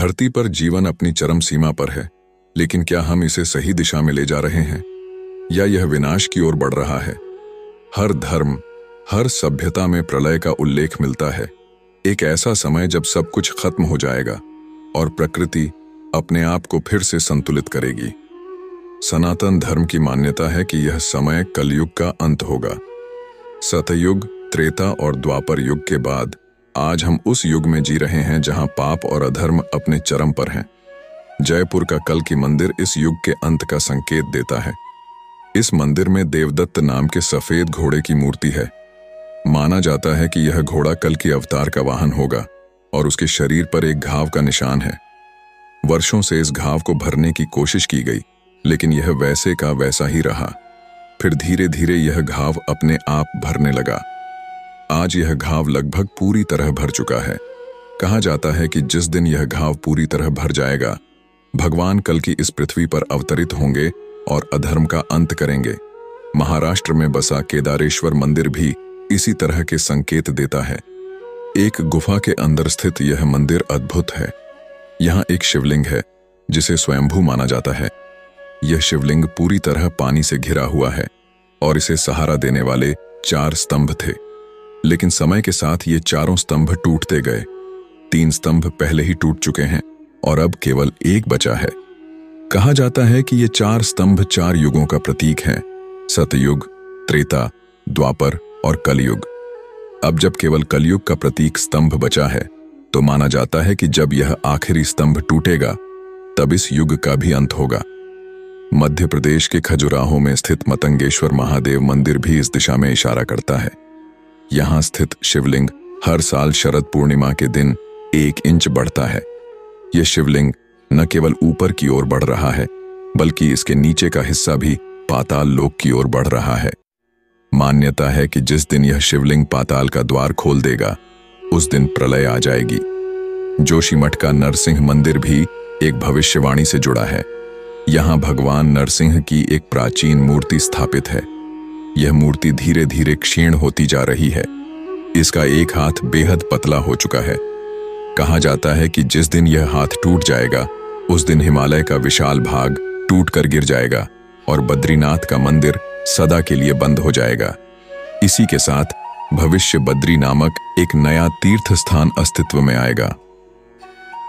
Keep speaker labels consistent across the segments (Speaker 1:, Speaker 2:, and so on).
Speaker 1: धरती पर जीवन अपनी चरम सीमा पर है, लेकिन क्या हम इसे सही दिशा में ले जा रहे हैं या यह विनाश की ओर बढ़ रहा है? हर धर्म, हर सभ्यता में प्रलय का उल्लेख मिलता है। एक ऐसा समय जब सब कुछ खत्म हो जाएगा और प्रकृति अपने आप को फिर से संतुलित करेगी। सनातन धर्म की मान्यता है कि यह समय कलयुग का अंत होगा। सतयुग, त्रेता और द्वापर युग के बाद आज हम उस युग में जी रहे हैं जहां पाप और अधर्म अपने चरम पर हैं। जयपुर का कल की मंदिर इस युग के अंत का संकेत देता है। इस मंदिर में देवदत्त नाम के सफेद घोड़े की मूर्ति है। माना जाता है कि यह घोड़ा कल की अवतार का वाहन होगा और उसके शरीर पर एक घाव का निशान है। वर्षों से इस घाव को भरने की कोशिश की गई, लेकिन यह वैसे का वैसा ही रहा। फिर धीरे धीरे यह घाव अपने आप भरने लगा। आज यह घाव लगभग पूरी तरह भर चुका है। कहा जाता है कि जिस दिन यह घाव पूरी तरह भर जाएगा, भगवान कल की इस पृथ्वी पर अवतरित होंगे और अधर्म का अंत करेंगे। महाराष्ट्र में बसा केदारेश्वर मंदिर भी इसी तरह के संकेत देता है। एक गुफा के अंदर स्थित यह मंदिर अद्भुत है। यहाँ एक शिवलिंग है जिसे स्वयंभू माना जाता है। यह शिवलिंग पूरी तरह पानी से घिरा हुआ है और इसे सहारा देने वाले 4 स्तंभ थे, लेकिन समय के साथ ये चारों स्तंभ टूटते गए। 3 स्तंभ पहले ही टूट चुके हैं और अब केवल एक बचा है। कहा जाता है कि ये 4 स्तंभ 4 युगों का प्रतीक हैं: सतयुग, त्रेता, द्वापर और कलयुग। अब जब केवल कलयुग का प्रतीक स्तंभ बचा है, तो माना जाता है कि जब यह आखिरी स्तंभ टूटेगा, तब इस युग का भी अंत होगा। मध्य प्रदेश के खजुराहो में स्थित मतंगेश्वर महादेव मंदिर भी इस दिशा में इशारा करता है। यहाँ स्थित शिवलिंग हर साल शरद पूर्णिमा के दिन 1 इंच बढ़ता है। यह शिवलिंग न केवल ऊपर की ओर बढ़ रहा है, बल्कि इसके नीचे का हिस्सा भी पाताल लोक की ओर बढ़ रहा है। मान्यता है कि जिस दिन यह शिवलिंग पाताल का द्वार खोल देगा, उस दिन प्रलय आ जाएगी। जोशीमठ का नरसिंह मंदिर भी एक भविष्यवाणी से जुड़ा है। यहाँ भगवान नरसिंह की एक प्राचीन मूर्ति स्थापित है। यह मूर्ति धीरे धीरे क्षीण होती जा रही है। इसका एक हाथ बेहद पतला हो चुका है। कहा जाता है कि जिस दिन यह हाथ टूट जाएगा, उस दिन हिमालय का विशाल भाग टूटकर गिर जाएगा और बद्रीनाथ का मंदिर सदा के लिए बंद हो जाएगा। इसी के साथ भविष्य बद्री नामक एक नया तीर्थ स्थान अस्तित्व में आएगा।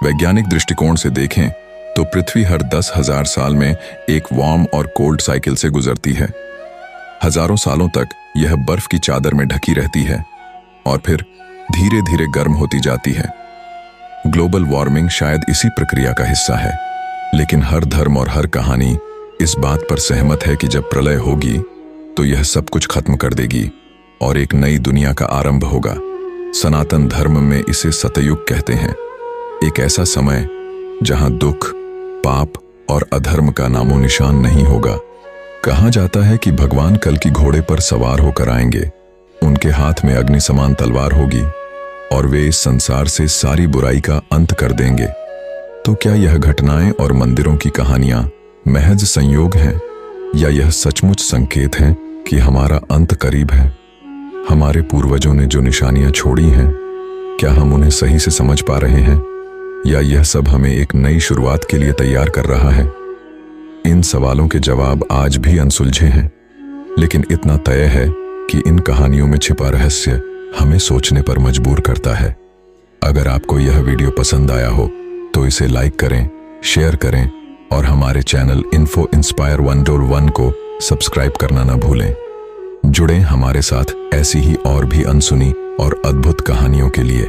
Speaker 1: वैज्ञानिक दृष्टिकोण से देखें तो पृथ्वी हर 10,000 साल में एक वार्म और कोल्ड साइकिल से गुजरती है। हजारों सालों तक यह बर्फ की चादर में ढकी रहती है और फिर धीरे धीरे गर्म होती जाती है। ग्लोबल वार्मिंग शायद इसी प्रक्रिया का हिस्सा है, लेकिन हर धर्म और हर कहानी इस बात पर सहमत है कि जब प्रलय होगी तो यह सब कुछ खत्म कर देगी और एक नई दुनिया का आरंभ होगा। सनातन धर्म में इसे सतयुग कहते हैं। एक ऐसा समय जहां दुख, पाप और अधर्म का नामो निशान नहीं होगा। कहा जाता है कि भगवान कल की घोड़े पर सवार होकर आएंगे। उनके हाथ में अग्नि समान तलवार होगी और वे इस संसार से सारी बुराई का अंत कर देंगे। तो क्या यह घटनाएं और मंदिरों की कहानियां महज संयोग हैं, या यह सचमुच संकेत हैं कि हमारा अंत करीब है? हमारे पूर्वजों ने जो निशानियां छोड़ी हैं, क्या हम उन्हें सही से समझ पा रहे हैं, या यह सब हमें एक नई शुरुआत के लिए तैयार कर रहा है? इन सवालों के जवाब आज भी अनसुलझे हैं, लेकिन इतना तय है कि इन कहानियों में छिपा रहस्य हमें सोचने पर मजबूर करता है। अगर आपको यह वीडियो पसंद आया हो तो इसे लाइक करें, शेयर करें और हमारे चैनल इन्फो इंस्पायर 101 को सब्सक्राइब करना न भूलें। जुड़ें हमारे साथ ऐसी ही और भी अनसुनी और अद्भुत कहानियों के लिए।